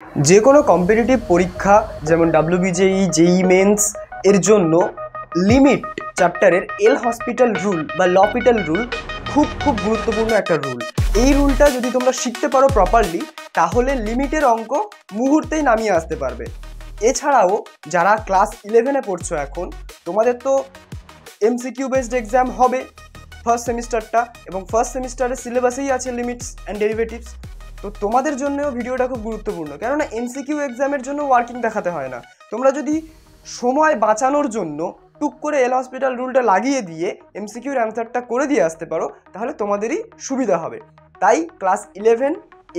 যে কোনো কম্পিটিটিভ পরীক্ষা যেমন ডাব্লিউবিজেই, জেই মেন্স এর জন্য লিমিট চ্যাপ্টারের এল হসপিটাল রুল বা লপিটাল রুল খুব গুরুত্বপূর্ণ একটা রুল। এই রুলটা যদি তোমরা শিখতে পারো প্রপারলি, তাহলে লিমিটের অঙ্ক মুহূর্তেই নামিয়ে আসতে পারবে। এছাড়াও যারা ক্লাস 11-এ পড়ছো এখন, তোমাদের তো এমসিকিউ বেসড এক্সাম হবে ফার্স্ট সেমিস্টারটা, এবং ফার্স্ট সেমিস্টারের সিলেবাসেই আছে লিমিটস অ্যান্ড ডেরিভেটিভস। তো তোমাদের জন্যও ভিডিওটা খুব গুরুত্বপূর্ণ, কেননা এমসিকিউ এক্সামের জন্য ওয়ার্কিং দেখাতে হয় না। তোমরা যদি সময় বাঁচানোর জন্য টুক করে এল হসপিটাল রুলটা লাগিয়ে দিয়ে এমসিকিউর অ্যান্সারটা করে দিয়ে আসতে পারো, তাহলে তোমাদেরই সুবিধা হবে। তাই ক্লাস 11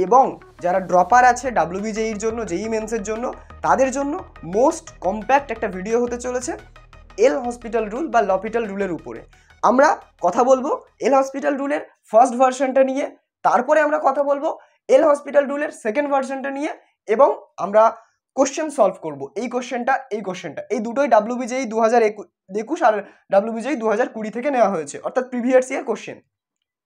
এবং যারা ড্রপার আছে ডাব্লিউবিজেইর জন্য, জেই মেন্সের জন্য, তাদের জন্য মোস্ট কম্প্যাক্ট একটা ভিডিও হতে চলেছে এল হসপিটাল রুল বা লপিটাল রুলের উপরে। আমরা কথা বলবো এল হসপিটাল রুলের ফার্স্ট ভার্সনটা নিয়ে, তারপরে আমরা কথা বলবো এল হসপিটাল রুলের সেকেন্ড ভার্সনটা নিয়ে, এবং আমরা কোশ্চেন সলভ করব। এই কোশ্চেনটা এই দুটোই ডাব্লিউবিজেই 2021 আর ডাব্লিউবিজেই 2020 থেকে নেওয়া হয়েছে, অর্থাৎ প্রিভিয়াস ইয়ার কোশ্চেন।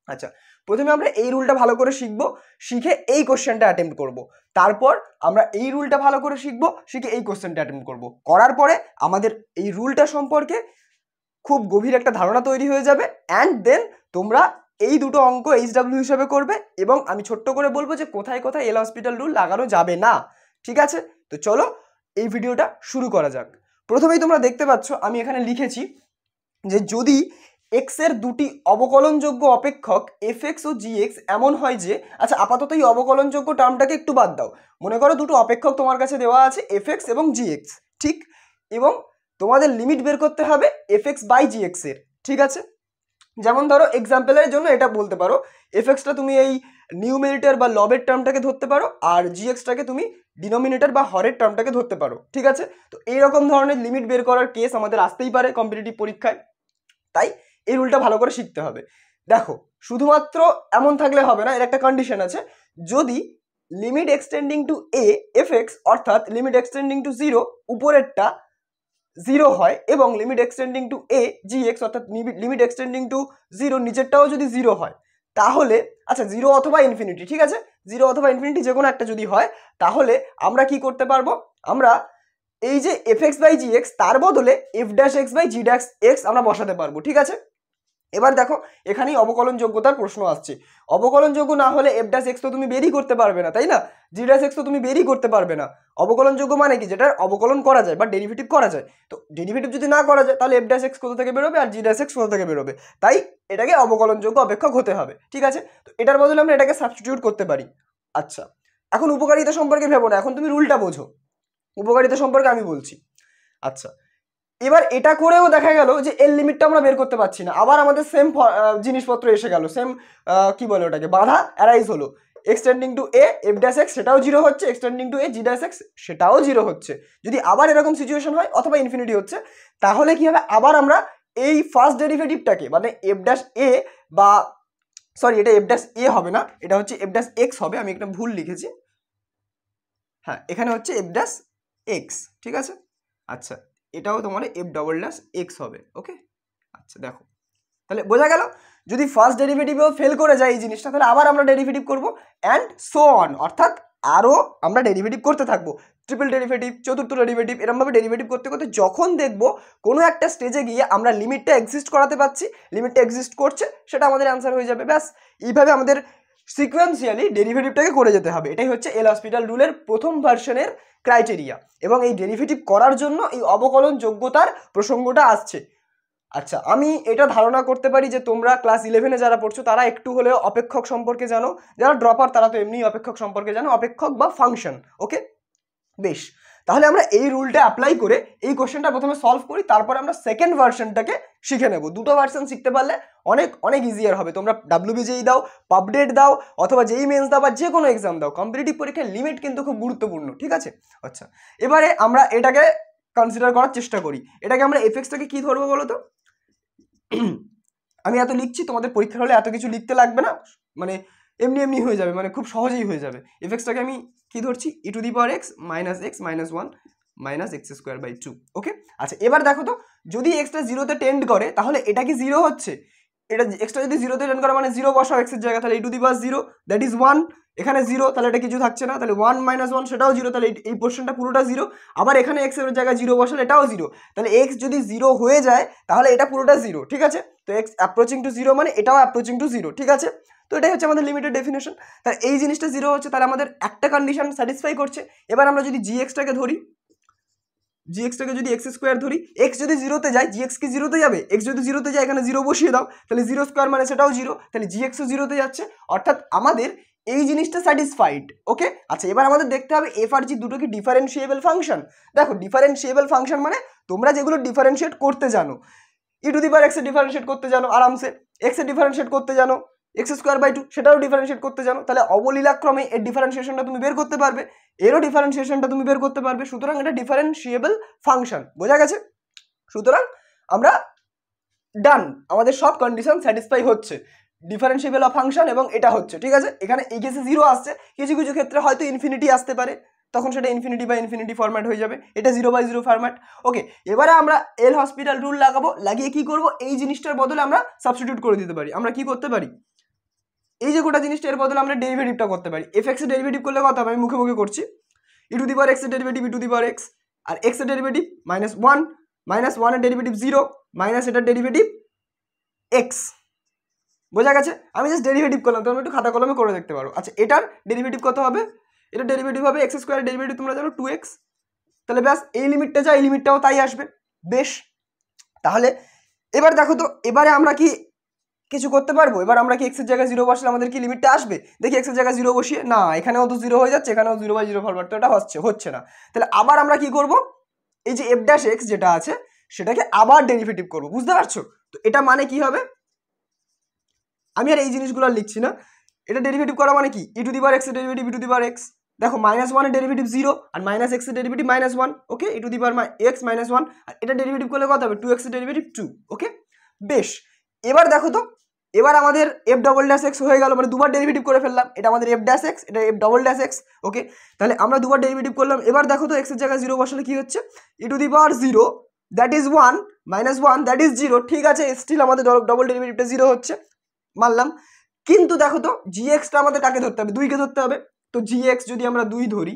আচ্ছা, প্রথমে আমরা এই রুলটা ভালো করে শিখবো, শিখে এই কোশ্চেনটা অ্যাটেম্প্ট করব। তারপর আমরা এই রুলটা ভালো করে শিখবো, শিখে এই কোশ্চেনটা অ্যাটেম্প্ট করব। করার পরে আমাদের এই রুলটা সম্পর্কে খুব গভীর একটা ধারণা তৈরি হয়ে যাবে। অ্যান্ড দেন তোমরা এই দুটো অঙ্ক এইচডাব্লিউ হিসেবে করবে, এবং আমি ছোট্ট করে বলবো যে কোথায় কোথায় এল হসপিটাল রুল লাগানো যাবে না। ঠিক আছে, তো চলো এই ভিডিওটা শুরু করা যাক। প্রথমেই তোমরা দেখতে পাচ্ছ আমি এখানে লিখেছি যে যদি এক্স এর দুটি অবকলনযোগ্য অপেক্ষক এফ এক্স ও জি এক্স এমন হয় যে, আচ্ছা আপাতত এই অবকলনযোগ্য টার্মটাকে একটু বাদ দাও, মনে করো দুটো অপেক্ষক তোমার কাছে দেওয়া আছে এফ এক্স এবং জি এক্স, ঠিক, এবং তোমাদের লিমিট বের করতে হবে F X by G X এর। ঠিক আছে, যেমন ধরো এক্সাম্পলের জন্য এটা বলতে পারো এফ এক্সটা তুমি এই নিউমেরিটার বা লবের টার্মটাকে ধরতে পারো, আর জি এক্সটাকে তুমি ডিনোমিনেটর বা হরের টার্মটাকে ধরতে পারো। ঠিক আছে, তো এইরকম ধরনের লিমিট বের করার কেস আমাদের আসতেই পারে কম্পিটিটিভ পরীক্ষায়, তাই এই রুলটা ভালো করে শিখতে হবে। দেখো, শুধুমাত্র এমন থাকলে হবে না, এর একটা কন্ডিশন আছে। যদি limit extending to A F X, অর্থাৎ লিমিট এক্সটেন্ডিং টু 0 উপরেরটা 0 হয়, এবং limit extending to A G X, অর্থাৎ লিমিট এক্সটেন্ডিং টু 0 নিচেরটাও যদি 0 হয়, তাহলে আচ্ছা 0 অথবা ইনফিনিটি, ঠিক আছে, 0 অথবা ইনফিনিটি যে কোনো একটা যদি হয়, তাহলে আমরা কি করতে পারবো, আমরা এই যে F X by G X তার বদলে F dash X by G dash X আমরা বসাতে পারবো। ঠিক আছে, এবার দেখো এখানেই অবকলন যোগ্যতার প্রশ্ন আসছে। অবকলন যোগ্য না হলে এফ ড্যাশ এক্স তো তুমি বেরই করতে পারবে না, তাই না, জি ড্যাশ এক্স তো তুমি বেরই করতে পারবে না। অবকলন যোগ্য মানে কি, যেটা অবকলন করা যায় বা ডেরিভেটিভ করা যায়। তো ডেরিভেটিভ যদি না করা যায়, তাহলে এফ ড্যাশ এক্স কোথা থেকে বেরোবে আর জি ড্যাশ এক্স কোথা থেকে বেরোবে, তাই এটাকে অবকলন যোগ্য অপেক্ষক হতে হবে। ঠিক আছে, তো এটার বদলে আমরা এটাকে সাবস্টিটিউট করতে পারি। আচ্ছা, এখন উপকারিতা সম্পর্কে ভেবো না, এখন তুমি রুলটা বোঝো, উপকারিতা সম্পর্কে আমি বলছি। আচ্ছা, এবার এটা করেও দেখা গেল যে এর লিমিটটা আমরা বের করতে পারছি না, আবার আমাদের সেম জিনিসপত্র এসে গেল, সেম কি বলে ওটাকে, বাধা অ্যারাইজ হলো। X tending to A F dash X সেটাও 0 হচ্ছে, X tending to A G dash X সেটাও 0 হচ্ছে। যদি আবার এরকম সিচুয়েশন হয় অথবা ইনফিনিটি হচ্ছে, তাহলে কি হবে, আবার আমরা এই ফার্স্ট ডেরিভেটিভটাকে মানে এফ ড্যাশ এ বা সরি এটা এফ ড্যাশ এ হবে না, এটা হচ্ছে এফ ড্যাশ এক্স হবে, আমি একটা ভুল লিখেছি, হ্যাঁ এখানে হচ্ছে এফ ড্যাশ এক্স। ঠিক আছে, আচ্ছা এটাও তোমার এফ ডবল ড্যাশ এক্স হবে। ওকে, আচ্ছা দেখো, তাহলে বোঝা গেল যদি ফার্স্ট ডেরিভেটিভেও ফেল করে যায় এই জিনিসটা, তাহলে আবার আমরা ডেরিভেটিভ করবো অ্যান্ড সো অন, অর্থাৎ আরও আমরা ডেরিভেটিভ করতে থাকবো, ট্রিপল ডেরিভেটিভ, চতুর্থ ডেরিভেটিভ, এরকমভাবে ডেরিভেটিভ করতে করতে যখন দেখবো কোনো একটা স্টেজে গিয়ে আমরা লিমিটটা এক্সিস্ট করাতে পারছি, লিমিটটা এক্সিস্ট করছে, সেটা আমাদের অ্যান্সার হয়ে যাবে। ব্যাস, এইভাবে আমাদের সিকোয়েন্সিয়ালি ডেরিভেটিভটাকে করে যেতে হবে। এটাই হচ্ছে এল হসপিটাল রুলের প্রথম ভার্সনের ক্রাইটেরিয়া, এবং এই ডেরিভেটিভ করার জন্য এই অবকলন যোগ্যতার প্রসঙ্গটা আসছে। আচ্ছা, আমি এটা ধারণা করতে পারি যে তোমরা ক্লাস 11-এ যারা পড়ছো তারা একটু হলেও অপেক্ষক সম্পর্কে জানো, যারা ড্রপার তারা তো এমনি অপেক্ষক সম্পর্কে জানো, অপেক্ষক বা ফাংশন। ওকে, বেশ, তাহলে আমরা এই রুলটা অ্যাপ্লাই করে এই কোশ্চেনটা প্রথমে সলভ করি, তারপরে আমরা সেকেন্ড ভার্সনটাকে শিখে নেব। দুটো ভার্সন শিখতে পারলে অনেক অনেক ইজিয়ার হবে। তোমরা ডাব্লিউবিজেই দাও, পাবডেট দাও, অথবা জেই মেন্স দাও, বা যে কোনো এক্সাম দাও, কম্পিটিটিভ পরীক্ষার লিমিট কিন্তু খুব গুরুত্বপূর্ণ। ঠিক আছে, আচ্ছা এবারে আমরা এটাকে কনসিডার করার চেষ্টা করি। এটাকে আমরা এফএক্সটাকে কি ধরবো বলো তো, আমি এত লিখছি, তোমাদের পরীক্ষার হলে এত কিছু লিখতে লাগবে না, মানে এমনি এমনি হয়ে যাবে, মানে খুব সহজেই হয়ে যাবে। এফএক্সটাকে আমি কি ধরছি, E to the power X minus 1 minus X square by 2। Okay, আচ্ছা এবার দেখো তো, যদি এক্সটা 0-তে টেন্ড করে তাহলে এটা কি 0 হচ্ছে, এটা এক্সটা যদি 0-তে টেন্ড করে মানে 0 বসাও এক্সের জায়গা, তাহলে E to the power 0 that is 1, এখানে 0, তাহলে এটা কিছু থাকছে না, তাহলে 1 - 1 সেটাও 0, তাহলে এই পোর্শনটা পুরোটা 0। আবার এখানে x এর জায়গায় 0 বসালে এটাও 0, তাহলে x যদি 0 হয়ে যায় তাহলে এটা পুরোটা 0, ঠিক আছে। তো x অ্যাপ্রোচিং টু 0 মানে এটাও অ্যাপ্রোচিং টু 0, ঠিক আছে। তো এটাই হচ্ছে আমাদের লিমিটের ডেফিনেশন। তাহলে এই জিনিসটা 0 হচ্ছে, তাহলে আমাদের একটা কন্ডিশন স্যাটিসফাই করছে। এবার আমরা যদি gx-টাকে ধরি, gx-টাকে যদি x² ধরি, x যদি 0-তে যায় gx কি 0-তে যাবে? x যদি 0-তে যায় এখানে 0 বসিয়ে দাও, তাহলে 0² মানে সেটাও 0, তাহলে gx-ও 0-তে যাচ্ছে, অর্থাৎ আমাদের এই জিনিসটা স্যাটিসফাইড। ওকে, আচ্ছা এবার আমাদের দেখতে হবে f আর g দুটো কি ডিফারেন্সিয়েবল ফাংশন। দেখো ডিফারেন্সিয়েবল ফাংশন মানে তোমরা যেগুলো ডিফারেন্সিয়েট করতে জানো, e⁻x এর ডিফারেন্সিয়েট করতে জানো আরামসে, x এর ডিফারেন্সিয়েট করতে জানো, x²/2 সেটাও ডিফারেন্সিয়েট করতে জানো, তাহলে অবলীলাক্রমে এর ডিফারেন্সিয়েশনটা তুমি বের করতে পারবে, এরও ডিফারেন্সিয়েশনটা তুমি বের করতে পারবে। সুতরাং এটা ডিফারেন্সিয়েবল ফাংশন, বোঝা গেছে। সুতরাং আমরা ডান, আমাদের সব কন্ডিশন স্যাটিসফাই হচ্ছে, ডিফারেন্সিয়েবল ফাংশন এবং এটা হচ্ছে, ঠিক আছে। এখানে এই কেসে 0 আসছে, কিছু কিছু ক্ষেত্রে হয়তো ইনফিনিটি আসতে পারে, তখন সেটা ইনফিনিটি ফরম্যাট হয়ে যাবে, এটা 0/0 ফরম্যাট। ওকে, এবারে আমরা এল হসপিটাল রুল লাগাবো, লাগিয়ে কি করব, এই জিনিসটার বদলে আমরা সাবস্টিটিউট করে দিতে পারি। আমরা কি করতে পারি, এই যে গোটা জিনিসটা এর বদলে আমরা ডেরিভেটিভটা করতে পারি। f(x) এর ডেরিভেটিভ করলে কত হবে, আমি মুখে মুখে করছি, e⁻x এর ডেরিভেটিভ e⁻x, আর x এর ডেরিভেটিভ -1, -1 এর ডেরিভেটিভ 0, মাইনাস এটার ডেরিভেটিভ x, বোঝা গেছে। আমি জাস্ট ডেরিভেটিভ করলাম, তোমরা একটু খাতা কলমে করে দেখতে পারো। আচ্ছা এটার ডেরিভেটিভ কত হবে, এটার ডেরিভেটিভ হবে x² এর ডেরিভেটিভ তোমরা জানো 2x, তাহলে ব্যাস এই লিমিটটা যা এই লিমিটটাও তাই আসবে। বেশ, তাহলে এবার দেখো তো, এবারে আমরা কি কিছু করতে পারবো, এবার আমরা কি x এর জায়গায় 0 বসলে আমাদের কি লিমিটটা আসবে, দেখি x এর জায়গায় 0 বসিয়ে, না এখানেও তো 0 হয়ে যাচ্ছে, এখানেও 0/0 ফরম্যাট, তো এটা হচ্ছে না। তাহলে আবার আমরা কি করব, এই যে f' যেটা আছে সেটাকে আবার ডেরিভেটিভ করব, বুঝতে পারছো। তো এটা মানে কি হবে, আমি আর এই জিনিসগুলো লিখছি না, এটা ডেরিভেটিভ করা মানে কি, e⁻x এর ডেরিভেটিভ e⁻x, দেখো -1 এর ডেরিভেটিভ 0 আর -x এর ডেরিভেটিভ -1, ওকে, e⁻x -1, আর এটা ডেরিভেটিভ করলে কত হবে, 2x এর ডেরিভেটিভ 2, ওকে। বেশ, এবার দেখো তো, এবার আমাদের f'(x) হয়ে গেল, মানে দুবার ডেরিভেটিভ করে ফেললাম, এটা আমাদের f'(x), এটা f'(x), ওকে। তাহলে আমরা দুবার ডেরিভেটিভ করলাম, এবার দেখো তো x এর জায়গায় 0 বসালে কি হচ্ছে, e⁻0 that is 1 -1 that is 0, ঠিক আছে, স্টিল আমাদের ডবল ডেরিভেটিভটা 0 হচ্ছে, মানলাম। কিন্তু দেখো তো gx-টা আমাদের কাকে ধরতে হবে, 2 কে ধরতে হবে। তো gx যদি আমরা 2 ধরি,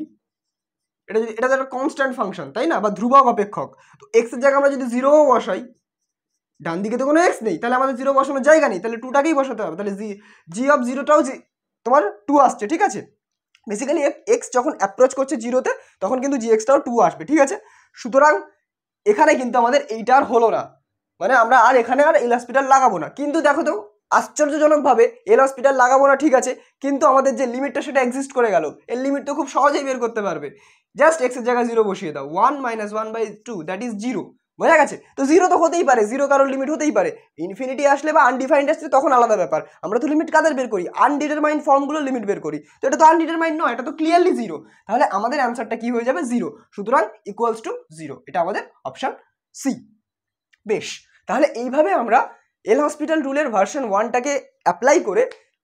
এটা তো একটা কনস্ট্যান্ট ফাংশন তাই না, বা ধ্রুবক অপেক্ষক, তো x এর জায়গায় আমরা যদি 0 বসাই, ডান দিকে তো কোনো x নেই, তাহলে আমাদের 0 বসানোর জায়গা নেই, তাহলে 2টাকেই বসাতে হবে, তাহলে g(0)টাও তোমার 2 আসছে, ঠিক আছে। বেসিক্যালি x যখন অ্যাপ্রোচ করছে 0-তে তখন কিন্তু gx-টাও 2 আসবে, ঠিক আছে। সুতরাং এখানে কিন্তু আমাদের এইটা আর হলো না, মানে আমরা আর এখানে আর এল হসপিটাল লাগাবো না। কিন্তু দেখো তো আশ্চর্যজনকভাবে এল হসপিটাল লাগাবো না, ঠিক আছে, কিন্তু আমাদের যে লিমিটটা সেটা এক্সিস্ট করে গেল, এর লিমিট তো খুব সহজেই বের করতে পারবে, জাস্ট x এর জায়গায় 0 বসিয়ে দাও, 1 - 1/2 দ্যাট ইজ 0, বোঝা গেছে। তো 0 তো হতেই পারে, 0 কারোর লিমিট হতেই পারে, ইনফিনিটি আসলে বা আনডিফাইন্ড আসলে তখন আলাদা ব্যাপার, আমরা তো লিমিট কাদের বের করি, আনডিটারমাইন্ড ফর্মগুলো লিমিট বের করি, তো এটা তো আনডিটারমাইন্ড নয়, এটা তো ক্লিয়ারলি 0, তাহলে আমাদের অ্যান্সারটা কি হয়ে যাবে, 0, সুতরাং ইকুয়ালস টু 0, এটা আমাদের অপশন সি। বেশ, তাহলে এইভাবে আমরা এল হসপিটাল রুলের ভার্সন 1টাকে অ্যাপ্লাই করে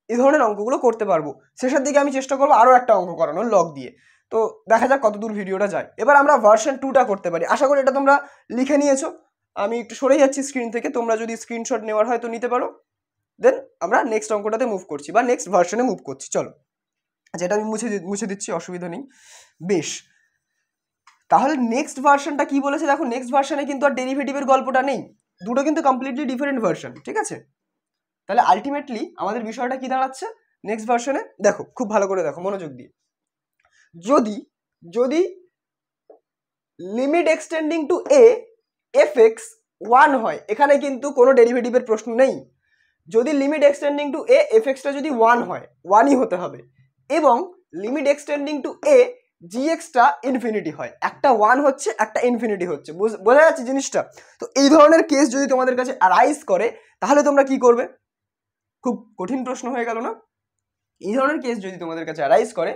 এই ধরনের অঙ্কগুলো করতে পারবো। শেষের দিকে আমি চেষ্টা করবো আরও একটা অঙ্ক করানোর লগ দিয়ে, তো দেখা যাক কতদূর ভিডিওটা যায়। এবার আমরা ভার্সন 2টা করতে পারি, আশা করি এটা তোমরা লিখে নিয়েছো, আমি একটু সরে যাচ্ছি স্ক্রিন থেকে, তোমরা যদি স্ক্রিনশট নেওয়ার হয় তো নিতে পারো। দেন আমরা নেক্সট অঙ্কটাতে মুভ করছি বা নেক্সট ভার্সনে মুভ করছি, চলো। যেটা আমি মুছে দিচ্ছি, অসুবিধা নেই। বেশ, তাহলে নেক্সট ভার্সনটা কি বলেছে দেখো, নেক্সট ভার্সনে কিন্তু আর ডেরিভেটিভের গল্পটা নেই, দুটো কিন্তু কমপ্লিটলি ডিফারেন্ট ভার্সন, ঠিক আছে। তাহলে আলটিমেটলি আমাদের বিষয়টা কি দাঁড়াচ্ছে নেক্সট ভার্সনে, দেখো খুব ভালো করে দেখো মনোযোগ দিয়ে, যদি limit extending to a f(x) 1 হয়, এখানে কিন্তু কোনো ডেরিভেটিভের প্রশ্ন নেই। যদি লিমিট এক্সটেন্ডিং টু a f(x)টা যদি 1 হয়, 1ই হতে হবে, এবং লিমিট এক্সটেন্ডিং টু a gx-টা ইনফিনিটি হয়, একটা 1 হচ্ছে একটা ইনফিনিটি হচ্ছে, বোঝা যাচ্ছে জিনিসটা। তো এই ধরনের কেস যদি তোমাদের কাছে অ্যারাইজ করে তাহলে তোমরা কি করবে, খুব কঠিন প্রশ্ন হয়ে গেল না। এই ধরনের কেস যদি তোমাদের কাছে অ্যারাইজ করে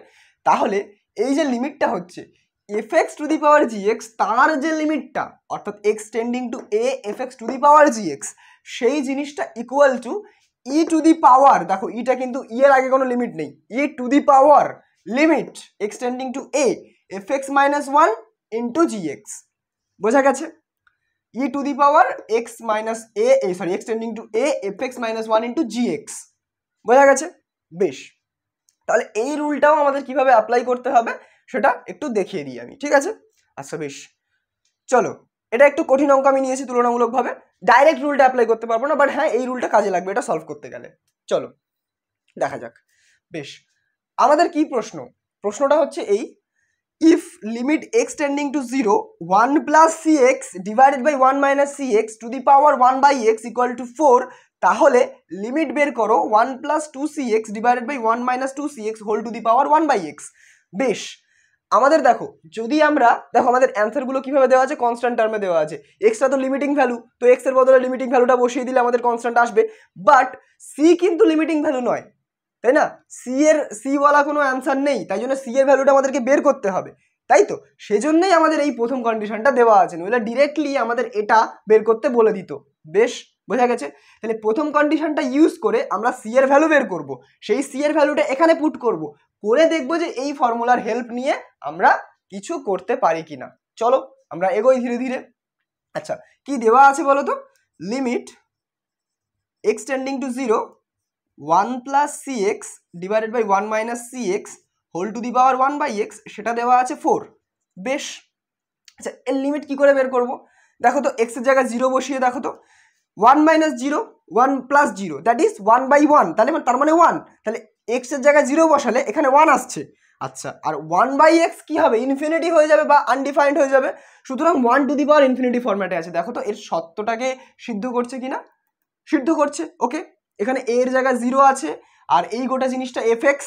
তাহলে এই যে লিমিটটা হচ্ছে f(x)(gx), তার যে লিমিটটা অর্থাৎ এক্সটেন্ডিং টু a f(x)(gx), সেই জিনিসটা ইকুয়াল টু e⁻, দেখো ইটা কিন্তু ই এর আগে কোনো লিমিট নেই, e⁻ limit extending to a f(x - 1) into gx, বোঝা গেছে, X tending to a f(x - 1) into gx, বোঝা গেছে। বেশ, তাহলে এই রুলটাও আমাদের কিভাবে অ্যাপ্লাই করতে হবে সেটা একটু দেখিয়ে দিই আমি, ঠিক আছে? আচ্ছা বেশ, চলো, এটা একটু কঠিন অঙ্ক আমি নিয়েছি তুলনামূলকভাবে, ডাইরেক্ট রুলটা অ্যাপ্লাই করতে পারবো না, বাট হ্যাঁ এই রুলটা কাজে লাগবে এটা সলভ করতে গেলে। চলো দেখা যাক। বেশ, আমাদের কি প্রশ্নটা হচ্ছে এই, if limit x tending to 0 1 plus cx divided by 1 minus cx to the power 1 by x equal to 4, তাহলে লিমিট বের করো 1 plus 2cx divided by 1 minus 2cx whole to the power 1 by x। বেশ, আমাদের দেখো যদি আমরা আমাদের অ্যান্সারগুলো কিভাবে দেওয়া আছে, কনস্ট্যান্ট টার্মে দেওয়া আছে, এক্সটা তো লিমিটিং ভ্যালু, তো এক্স এর বদলে লিমিটিং ভ্যালুটা বসিয়ে দিলে আমাদের কনস্ট্যান্ট আসবে, বাট সি কিন্তু লিমিটিং ভ্যালু নয়, তাই না? সি ওয়ালা কোনো অ্যান্সার নেই, তাই জন্য সি এর ভ্যালুটা আমাদেরকে বের করতে হবে, তাই তো? সেজন্যই আমাদের এই প্রথম কন্ডিশনটা দেওয়া আছে, নইলে ডিরেক্টলি আমাদের এটা বের করতে বলে দিত। বেশ, বোঝা গেছে? তাহলে প্রথম কন্ডিশনটা ইউজ করে আমরা সি এর ভ্যালু বের করব, সেই সি এর ভ্যালুটা এখানে পুট করব, করে দেখবো যে এই ফর্মুলার হেল্প নিয়ে আমরা কিছু করতে পারি কিনা। চলো আমরা এগোই ধীরে ধীরে। আচ্ছা, কি দেওয়া আছে বলো তো? Limit X tending to 0 1 plus cx divided by 1 minus cx whole to the power 1 by x, সেটা দেওয়া আছে 4। বেশ, আচ্ছা এর লিমিট কি করে বের করব? দেখো তো x এর জায়গায় 0 বসিয়ে দেখো তো, 1 minus 0 1 plus 0 that is 1 by 1, তার মানে 1, তাহলে x এর জায়গায় 0 বসালে এখানে 1 আসছে। আচ্ছা, আর 1 by x কি হবে? ইনফিনিটি হয়ে যাবে বা আনডিফাইন্ড হয়ে যাবে, সুতরাং 1 টু দি পাওয়ার ইনফিনিটি ফরম্যাটে আছে। দেখো তো এর সত্যটাকে সিদ্ধ করছে কিনা? সিদ্ধ করছে। ওকে, এখানে a এর জায়গায় 0 আছে, আর এই গোটা জিনিসটা fx,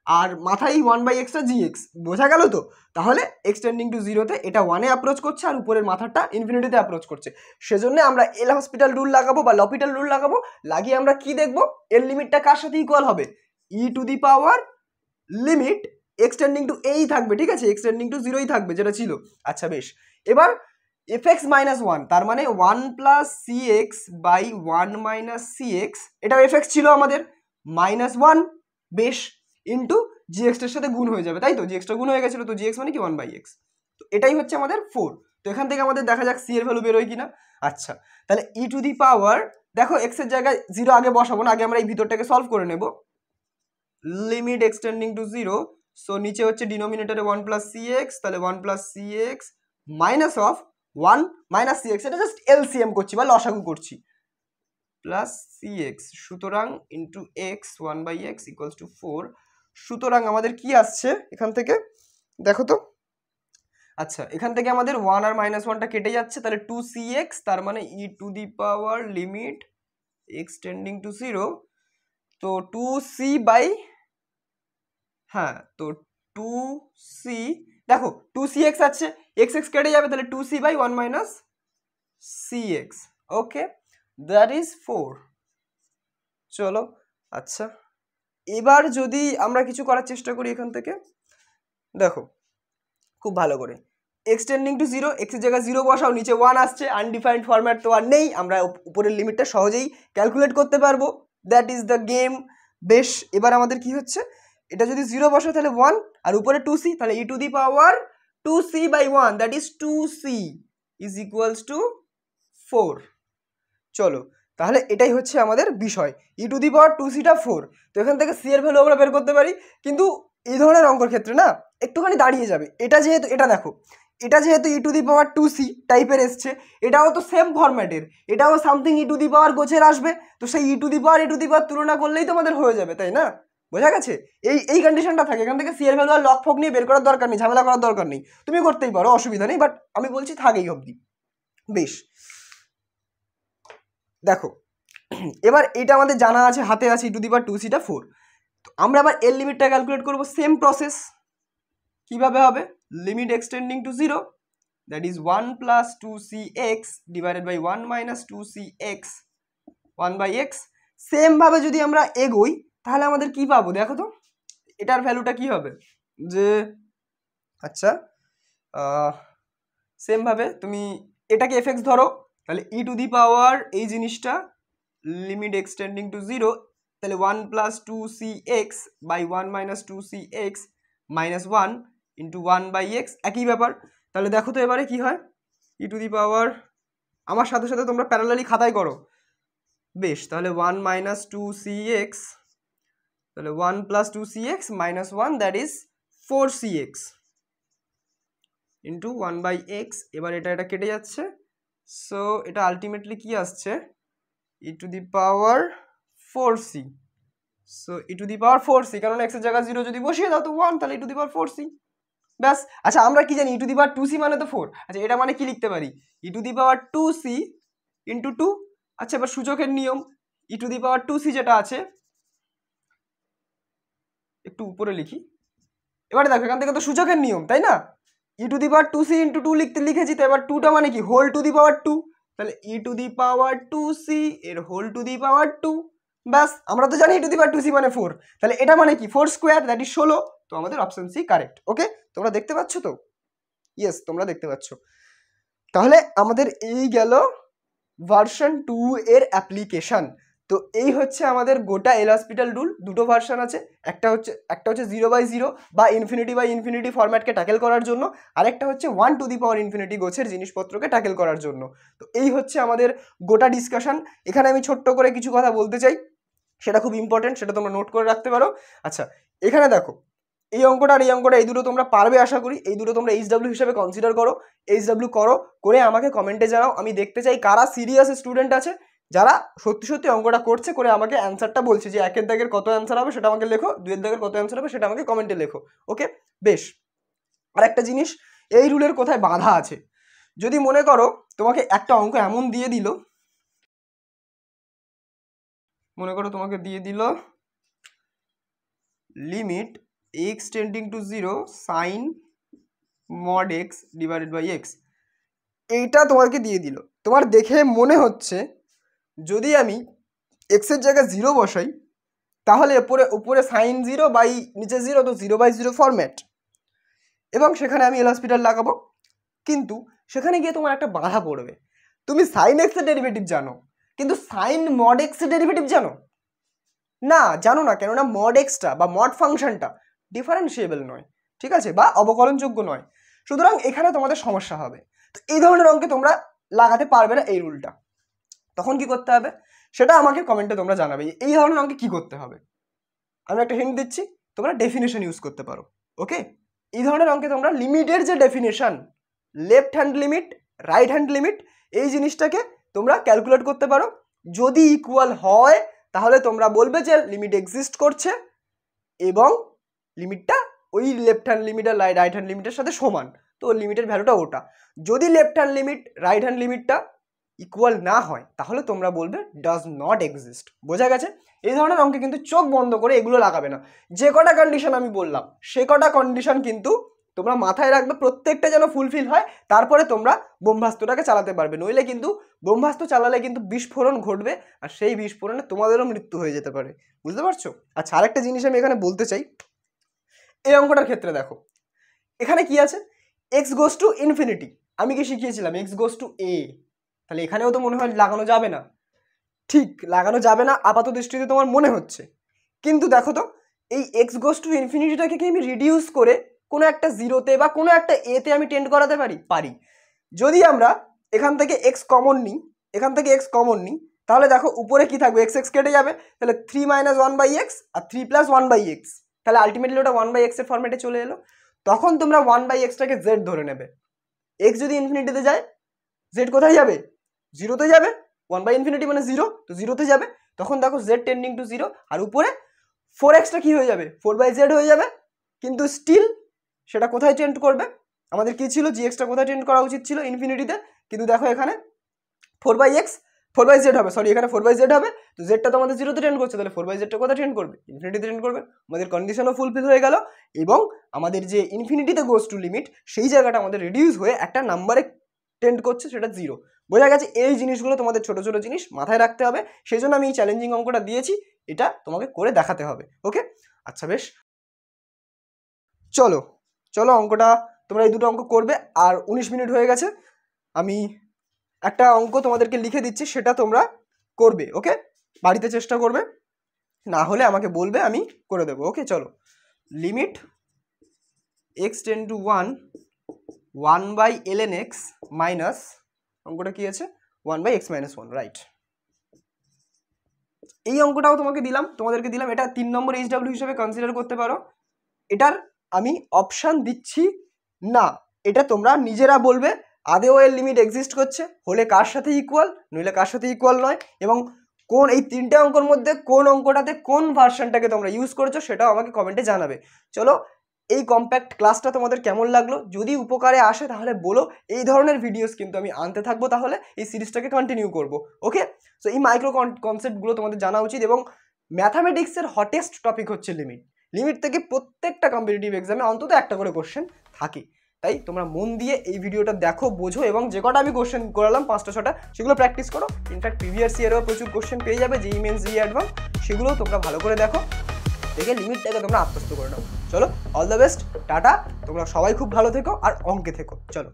আর মাথায় 1 বাই এক্সটা gx, বোঝা গেল তো? তাহলে x টেন্ডিং টু 0 তে এটা 1 এ অ্যাপ্রোচ করছে, আর উপরের মাথাটা ইনফিনিটিতে অ্যাপ্রোচ করছে। সেজন্য আমরা এল হসপিটাল রুল লাগাবো বা লপিটাল রুল লাগাবো, লাগিয়ে আমরা কি দেখবো? এর লিমিটটা কার সাথে ইকুয়াল হবে? E to the power limit x tending to এই থাকবে, ঠিক আছে? x টেন্ডিং টু 0ই থাকবে যেটা ছিল। আচ্ছা বেশ, এবার fx minus 1, তার মানে 1 plus cx by 1 minus cx, এটাও fx ছিল আমাদের, minus 1, বেশ, ইন্টু gx এর সাথে গুণ হয়ে যাবে, তাই তো? gx টা গুণ হয়ে গেছিল, তো gx মানে কি 1 by x, তো এটাই হচ্ছে আমাদের 4। তো এখান থেকে আমাদের দেখা যাক c এর ভ্যালু বেরোয় কিনা। আচ্ছা, তাহলে e টু দি পাওয়ার, দেখো x এর জায়গায় 0 আগে বসাবো না, আগে আমরা এই ভিতরটাকে সলভ করে নেব। Limit x tending to 0, so নিচে হচ্ছে ডিনোমিনেটরে 1 plus cx, তাহলে 1 plus cx minus of 1 minus cx, এটা জাস্ট এলসিএম করছি বা লসাগু করছি, প্লাস cx, সুতরাং into x 1 by x equals to 4। সুতরাং আমাদের কি আসছে এখান থেকে? দেখো তো, আচ্ছা এখান থেকে আমাদের 1 আর মাইনাস 1টা কেটে যাচ্ছে, তাহলে 2cx, তার মানে E to the power limit x tending to 0, তো 2c বাই, হ্যাঁ তো 2c, দেখো 2cx আছে, x কেটে যাবে, তাহলে 2c by 1 minus cx। Okay, that is 4। চলো, আচ্ছা এবার যদি আমরা কিছু করার চেষ্টা করি এখান থেকে, দেখো খুব ভালো করে, x টেন্ডিং টু 0, x এর জায়গায় 0 বসাও, নিচে 1 আসছে, আনডিফাইন্ড ফরম্যাট তো আর নেই, আমরা উপরের লিমিটটা সহজেই ক্যালকুলেট করতে পারবো, দ্যাট ইজ দ্য গেম। বেশ, এবার আমাদের কি হচ্ছে, এটা যদি 0 বসাও তাহলে 1, আর উপরে 2c, তাহলে E to the power 2c by 1, that is 2c is equals to 4। চলো, তাহলে এটাই হচ্ছে আমাদের বিষয়, ই টু দি পাওয়ার 2cটা 4। তো এখান থেকে সি এর ভ্যালু আমরা বের করতে পারি, কিন্তু এই ধরনের অঙ্কের ক্ষেত্রে না একটুখানি দাঁড়িয়ে যাবে, এটা যেহেতু, এটা দেখো, এটা যেহেতু ই টু দি পাওয়ার 2c টাইপের এসছে, এটাও তো সেম ফরম্যাটের, এটাও সামথিং ই টু দি পাওয়ার গোছের আসবে, তো সেই ই টু দি পাওয়ার তুলনা করলেই তো আমাদের হয়ে যাবে, তাই না? বোঝা গেছে? এই কন্ডিশনটা থাকে, এখান থেকে সি এর ভ্যালু আর লক ফক নিয়ে বের করার দরকার নেই, ঝামেলা করার দরকার নেই, তুমি করতেই পারো, অসুবিধা নেই, বাট আমি বলছি থাকেই অবধি। বেশ, দেখো এবার এটা আমাদের জানা আছে, হাতে আছে ই টু দি পাওয়ার 2cটা 4, তো আমরা আবার এর লিমিটটা ক্যালকুলেট করব, সেম প্রসেস। কিভাবে হবে? Limit extending to 0, that is 1 plus 2cx divided by 1 minus 2cx 1 by x। Same ভাবে যদি আমরা এগোই তাহলে আমাদের কি পাবো দেখো তো, এটার ভ্যালুটা কি হবে, যে আচ্ছা সেম ভাবে তুমি এটাকে fx ধরো, তাহলে ই টু দি পাওয়ার এই জিনিসটা লিমিট এক্সটেন্ডিং টু 0, তাহলে 1 plus 2cx by 1 minus 2cx minus 1 into 1 by x, একই ব্যাপার। তাহলে দেখো তো এবারে কি হয়, ই টু দি পাওয়ার, আমার সাথে সাথে তোমরা প্যারালালি খাতায় করো। বেশ, তাহলে 1 মাইনাস 2cx তাহলে 1 + 2cx - 1 that is 4cx into 1/x। এবার এটা কেটে যাচ্ছে, সো এটা আলটিমেটলি কি আসছে e⁴c। সো e⁴c, কারণ x এর জায়গায় 0 যদি বসিয়ে দাও তো 1, তাহলে e⁴c ব্যাস। আচ্ছা আমরা কি জানি e⁻²c মানে তো 4। আচ্ছা এটা মানে কি লিখতে পারি e⁻²c ইন্টু 2। আচ্ছা এবার সূচকের নিয়ম, e⁻²c যেটা আছে একটু উপরে লিখি। এবারে দেখো এখান থেকে তো সূচকের নিয়ম, তাই না? e⁻²c ইন্টু 2 লিখেছি, তো এবার 2টা মানে কি হোল টু দি পাওয়ার 2, তাহলে e⁻²c এর হোল টু দি পাওয়ার 2। ব্যাস, আমরা তো জানি e⁻²c মানে 4, তাহলে এটা মানে কি 4 স্কোয়ার দ্যাট ইজ 16। তো আমাদের অপশন সি কারেক্ট। ওকে, তোমরা দেখতে পাচ্ছ তো? ইয়েস, তোমরা দেখতে পাচ্ছ। তাহলে আমাদের এই গেল ভার্সন 2 এর অ্যাপ্লিকেশন। তো এই হচ্ছে আমাদের গোটা এল হসপিটাল রুল। দুটো ভার্সন আছে, একটা হচ্ছে 0/0 বা ইনফিনিটি ফরম্যাটকে ট্যাকেল করার জন্য, আরেকটা হচ্ছে 1⁻∞ গোছের জিনিসপত্রকে ট্যাকেল করার জন্য। তো এই হচ্ছে আমাদের গোটা ডিসকাশন। এখানে আমি ছোট্ট করে কিছু কথা বলতে চাই, সেটা খুব ইম্পর্টেন্ট, সেটা তোমরা নোট করে রাখতে পারো। আচ্ছা এখানে দেখো এই অঙ্কটা আর এই অঙ্কটা, এই দুটো তোমরা পারবে আশা করি। এই দুটো তোমরা HW হিসেবে কনসিডার করো। HW করে আমাকে কমেন্টে জানাও। আমি দেখতে চাই কারা সিরিয়াস স্টুডেন্ট আছে, যারা সত্যি সত্যি অঙ্কটা করছে, করে আমাকে অ্যান্সারটা বলছে যে 1 এর দাগের কত অ্যান্সার হবে সেটা আমাকে লেখো, 2 এর দাগের কত অ্যান্সার হবে সেটা আমাকে কমেন্টে লেখো। ওকে বেশ। আর একটা জিনিস, এই রুলের কোথায় বাধা আছে, যদি মনে করো তোমাকে একটা অঙ্ক এমন দিয়ে দিল, মনে করো তোমাকে দিয়ে দিল limit x tending to 0 sin mod x divided by x, এইটা তোমাকে দিয়ে দিল। তোমার দেখে মনে হচ্ছে যদি আমি x এর জায়গায় 0 বসাই তাহলে উপরে সাইন 0 বাই নিচে 0, তো 0/0 ফরম্যাট, এবং সেখানে আমি এল হসপিটাল লাগাবো। কিন্তু সেখানে গিয়ে তোমার একটা বাধা পড়বে। তুমি সাইন এক্স এর ডেরিভেটিভ জানো, কিন্তু সাইন মড এক্স এর ডেরিভেটিভ জানো না? জানো না, কেননা মড এক্সটা বা মড ফাংশনটা ডিফারেন্সিয়েবল নয়, ঠিক আছে, বা অবকলনযোগ্য নয়। সুতরাং এখানে তোমাদের সমস্যা হবে। তো এই ধরনের অঙ্কে তোমরা লাগাতে পারবে না এই রুলটা। তখন কি করতে হবে সেটা আমাকে কমেন্টে তোমরা জানাবে, এই ধরনের অঙ্কে কি করতে হবে। আমি একটা হিন্ট দিচ্ছি, তোমরা ডেফিনেশন ইউজ করতে পারো। ওকে, এই ধরনের অঙ্কে তোমরা লিমিটের যে definition, left hand limit, right hand limit, এই জিনিসটাকে তোমরা ক্যালকুলেট করতে পারো। যদি ইকুয়াল হয় তাহলে তোমরা বলবে যে লিমিট এক্সিস্ট করছে এবং লিমিটটা ওই লেফট হ্যান্ড লিমিট আর রাইট হ্যান্ড লিমিটের সাথে সমান, তো লিমিটের ভ্যালুটা ওটা। যদি left hand limit right hand লিমিটটা ইকুয়াল না হয় তাহলে তোমরা বলবে ডাজ নট এক্সিস্ট। বোঝা গেছে? এই ধরনের অঙ্কে কিন্তু চোখ বন্ধ করে এগুলো লাগাবে না। যে কটা কন্ডিশন আমি বললাম সে কটা কন্ডিশন কিন্তু তোমরা মাথায় রাখবে, প্রত্যেকটা যেন ফুলফিল হয়, তারপরে তোমরা ব্রহ্মাস্ত্রটাকে চালাতে পারবে। নইলে কিন্তু ব্রহ্মাস্ত্র চালালে কিন্তু বিস্ফোরণ ঘটবে, আর সেই বিস্ফোরণে তোমাদেরও মৃত্যু হয়ে যেতে পারে। বুঝতে পারছো? আচ্ছা আরেকটা জিনিস আমি এখানে বলতে চাই, এই অঙ্কটার ক্ষেত্রে দেখো এখানে কি আছে, এক্স গোস টু ইনফিনিটি। আমি কি শিখিয়েছিলাম এক্স গোস টু এ, তাহলে এখানেও তো মনে হয় লাগানো যাবে না। ঠিক, লাগানো যাবে না আপাত দৃষ্টিতে তোমার মনে হচ্ছে, কিন্তু দেখো তো এই এক্স গোস টু ইনফিনিটিটাকে কি আমি রিডিউস করে কোনো একটা জিরোতে বা কোনো একটা এতে আমি টেন্ড করাতে পারি। যদি আমরা এখান থেকে এক্স কমন নিই, তাহলে দেখো উপরে কি থাকবে, এক্স এক্স কেটে যাবে, তাহলে 3 - 1/x আর 3 + 1/x, তাহলে আলটিমেটলি ওটা 1/x এর ফরম্যাটে চলে এলো। তখন তোমরা 1/xটাকে জেড ধরে নেবে। এক্স যদি ইনফিনিটিতে যায় জেড কোথায় যাবে? 0তে যাবে। 1/∞ মানে 0, তো 0তে যাবে। তখন দেখো জেড টেন্ডিং টু 0, আর উপরে 4xটা কি হয়ে যাবে? 4/z হয়ে যাবে। কিন্তু স্টিল সেটা কোথায় টেন্ড করবে? আমাদের কি ছিল, gxটা কোথায় টেন্ড করা উচিত ছিল? ইনফিনিটিতে। কিন্তু দেখো এখানে 4/z হবে, সরি এখানে 4/z হবে, তো জেডটা তো আমাদের 0তে টেন্ড করছে, তাহলে 4/zটা কোথায় টেন্ড করবে? ইনফিনিটিতে টেন্ড করবে। আমাদের কন্ডিশনও ফুলফিল হয়ে গেল, এবং আমাদের যে ইনফিনিটিতে গোস টু লিমিট সেই জায়গাটা আমাদের রিডিউস হয়ে একটা নাম্বারে টেন্ড করছে, সেটা 0। বোঝা গেছে? এই জিনিসগুলো তোমাদের ছোট ছোট জিনিস মাথায় রাখতে হবে, সেই জন্য আমি এই চ্যালেঞ্জিং অঙ্কটা দিয়েছি, এটা তোমাকে করে দেখাতে হবে। ওকে, আচ্ছা বেশ, চলো অঙ্কটা তোমরা এই দুটো অঙ্ক করবে। আর 19 মিনিট হয়ে গেছে, আমি একটা অঙ্ক তোমাদেরকে লিখে দিচ্ছি, সেটা তোমরা করবে। ওকে, বাড়িতে চেষ্টা করবে, না হলে আমাকে বলবে, আমি করে দেবো। ওকে চলো, limit x tend two 1 1/ln x minus, অঙ্কটা কি আছে, 1/x - 1, রাইট। এই অঙ্কটাও তোমাদেরকে দিলাম, এটা 3 নম্বর এইচডাব্লিউ হিসেবে কনসিডার করতে পারো। এটার আমি অপশান দিচ্ছি না, এটা তোমরা নিজেরা বলবে আদেও এর লিমিট এক্সিস্ট করছে, হলে কার সাথে ইকুয়াল, নইলে কার সাথে ইকুয়াল নয়, এবং কোন এই 3টে অঙ্কর মধ্যে কোন অঙ্কটাতে কোন ভার্সনটাকে তোমরা ইউজ করেছো সেটাও আমাকে কমেন্টে জানাবে। চলো, এই কম্প্যাক্ট ক্লাসটা তোমাদের কেমন লাগলো, যদি উপকারে আসে তাহলে বলো। এই ধরনের ভিডিওস কিন্তু আমি আনতে থাকবো, তাহলে এই সিরিজটাকে কন্টিনিউ করবো। ওকে, সো এই মাইক্রো কনসেপ্টগুলো তোমাদের জানা উচিত। এবং ম্যাথামেটিক্সের হটেস্ট টপিক হচ্ছে লিমিট। লিমিট থেকে প্রত্যেকটা কম্পিটিটিভ এক্সামে অন্তত একটা করে কোশ্চেন থাকে। তাই তোমরা মন দিয়ে এই ভিডিওটা দেখো, বোঝো, এবং যে কটা আমি কোশ্চেন করালাম 5টা 6টা সেগুলো প্র্যাকটিস করো। ইনফ্যাক্ট প্রিভিয়াস ইয়ারেও প্রচুর কোশ্চেন পেয়ে যাবে, যেই মেন্স যেই অ্যাডভান্স, সেগুলোও তোমরা ভালো করে দেখো, দেখে লিমিটটাকে তোমরা আত্মস্থ করে নাও। চলো, অল দ্য বেস্ট, টাটা, তোমরা সবাই খুব ভালো থেকো আর অঙ্কে থেকো। চলো।